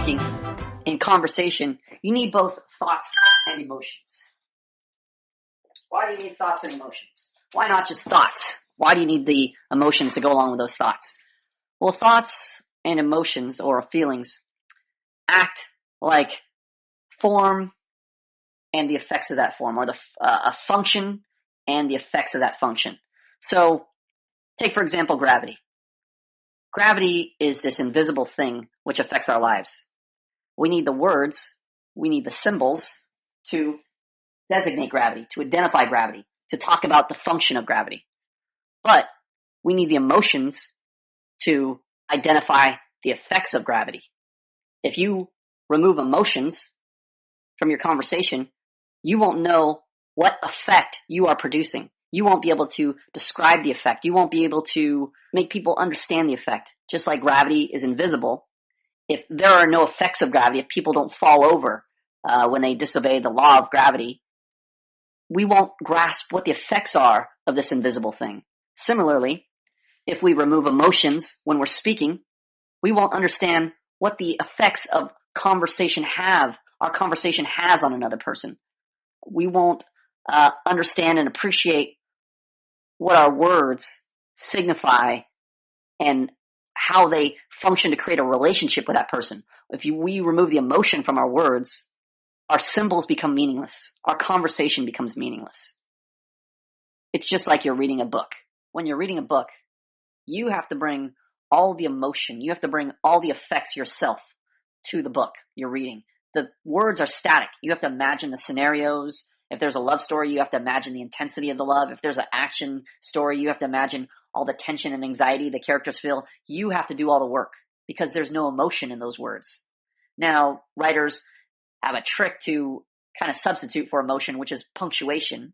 speaking, in conversation, you need both thoughts and emotions. Why do you need thoughts and emotions? Why not just thoughts? Why do you need the emotions to go along with those thoughts? Well, thoughts and emotions or feelings act like form and the effects of that form, or a function and the effects of that function. So, take for example gravity. Gravity is this invisible thing which affects our lives. We need the words, we need the symbols to designate gravity, to identify gravity, to talk about the function of gravity. But we need the emotions to identify the effects of gravity. If you remove emotions from your conversation, you won't know what effect you are producing. You won't be able to describe the effect. You won't be able to make people understand the effect. Just like gravity is invisible, if there are no effects of gravity, if people don't fall over when they disobey the law of gravity, we won't grasp what the effects are of this invisible thing. Similarly, if we remove emotions when we're speaking, we won't understand what the effects of our conversation has on another person. We won't understand and appreciate what our words signify and how they function to create a relationship with that person. If we remove the emotion from our words, our symbols become meaningless. Our conversation becomes meaningless. It's just like you're reading a book. When you're reading a book, you have to bring all the emotion, you have to bring all the effects yourself to the book you're reading. The words are static. You have to imagine the scenarios. If there's a love story, you have to imagine the intensity of the love. If there's an action story, you have to imagine all the tension and anxiety the characters feel. You have to do all the work because there's no emotion in those words. Now, writers have a trick to kind of substitute for emotion, which is punctuation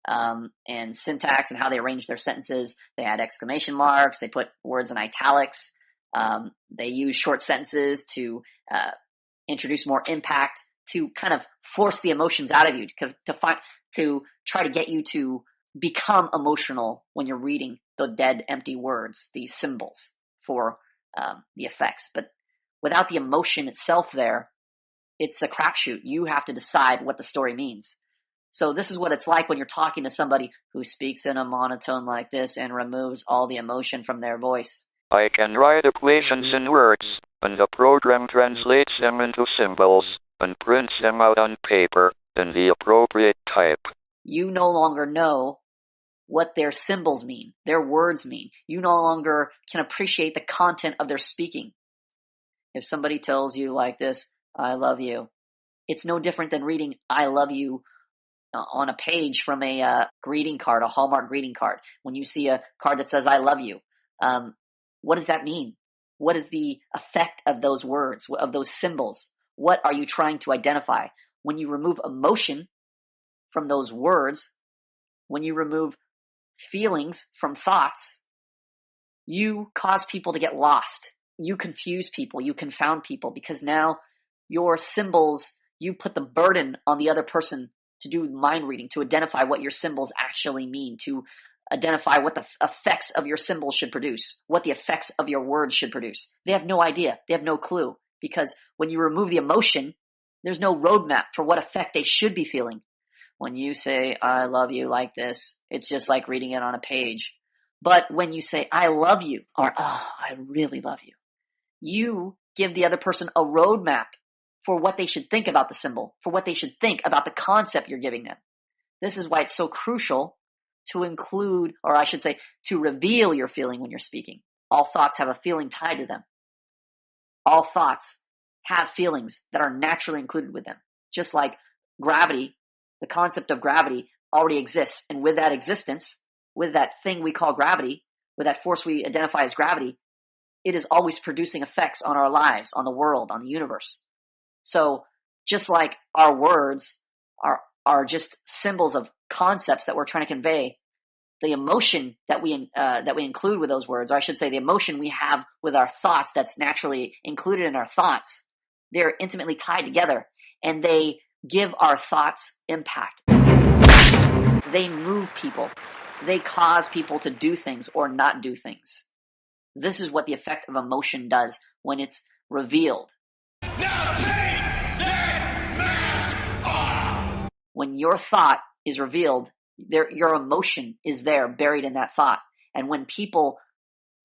and syntax and how they arrange their sentences. They add exclamation marks. They put words in italics. They use short sentences to introduce more impact, to kind of force the emotions out of you, to try to get you to become emotional when you're reading the dead, empty words, these symbols for the effects. But without the emotion itself there, it's a crapshoot. You have to decide what the story means. So this is what it's like when you're talking to somebody who speaks in a monotone like this and removes all the emotion from their voice. I can write equations in words, and the program translates them into symbols and prints them out on paper in the appropriate type. You no longer know what their symbols mean, their words mean. You no longer can appreciate the content of their speaking. If somebody tells you like this, I love you, it's no different than reading I love you on a page from a greeting card, a Hallmark greeting card. When you see a card that says I love you, what does that mean? What is the effect of those words, of those symbols? What are you trying to identify? When you remove emotion from those words, when you remove feelings from thoughts, you cause people to get lost. You confuse people, you confound people, because now your symbols, you put the burden on the other person to do mind reading, to identify what your symbols actually mean, to identify what the effects of your symbols should produce, what the effects of your words should produce. They have no idea. They have no clue, because when you remove the emotion, there's no roadmap for what effect they should be feeling. When you say, I love you like this, it's just like reading it on a page. But when you say, I love you, or, oh, I really love you, you give the other person a roadmap for what they should think about the symbol, for what they should think about the concept you're giving them. This is why it's so crucial to include, or I should say, to reveal your feeling when you're speaking. All thoughts have a feeling tied to them. All thoughts have feelings that are naturally included with them. Just like gravity, the concept of gravity already exists. And with that existence, with that thing we call gravity, with that force we identify as gravity, it is always producing effects on our lives, on the world, on the universe. So just like our words are just symbols of concepts that we're trying to convey, the emotion that we include with those words, or I should say the emotion we have with our thoughts that's naturally included in our thoughts, they're intimately tied together, and they give our thoughts impact. They move people. They cause people to do things or not do things. This is what the effect of emotion does when it's revealed. Now take that mask off! When your thought is revealed, your emotion is there, buried in that thought. And when people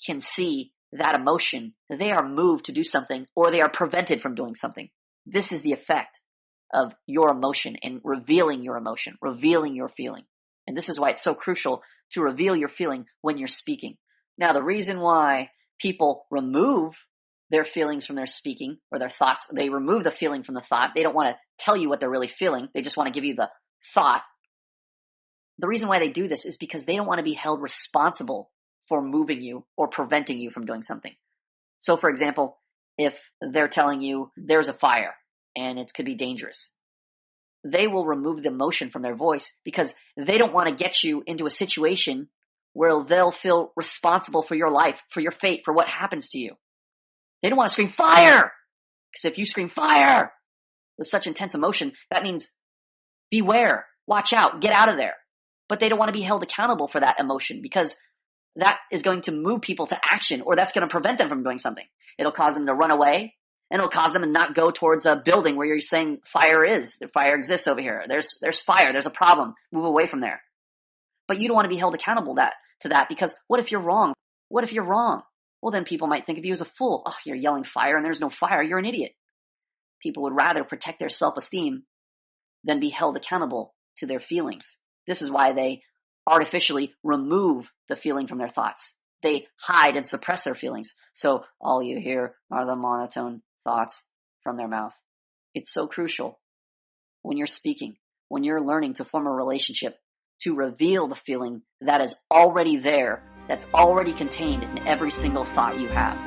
can see that emotion, they are moved to do something, or they are prevented from doing something. This is the effect of your emotion and revealing your emotion, revealing your feeling. And this is why it's so crucial to reveal your feeling when you're speaking. Now, the reason why people remove their feelings from their speaking or their thoughts, they remove the feeling from the thought. They don't want to tell you what they're really feeling. They just want to give you the thought. The reason why they do this is because they don't want to be held responsible for moving you or preventing you from doing something. So, for example, if they're telling you there's a fire and it could be dangerous, they will remove the emotion from their voice because they don't want to get you into a situation where they'll feel responsible for your life, for your fate, for what happens to you. They don't want to scream fire, because if you scream fire with such intense emotion, that means beware, watch out, get out of there. But they don't want to be held accountable for that emotion, because that is going to move people to action, or that's going to prevent them from doing something. It'll cause them to run away, and it'll cause them to not go towards a building where you're saying fire exists over here. There's fire, there's a problem, move away from there. But you don't want to be held accountable to that, because what if you're wrong? What if you're wrong? Well, then people might think of you as a fool. Oh, you're yelling fire and there's no fire, you're an idiot. People would rather protect their self-esteem than be held accountable to their feelings. This is why they artificially remove the feeling from their thoughts. They hide and suppress their feelings. So all you hear are the monotone thoughts from their mouth. It's so crucial when you're speaking, when you're learning to form a relationship, to reveal the feeling that is already there, that's already contained in every single thought you have.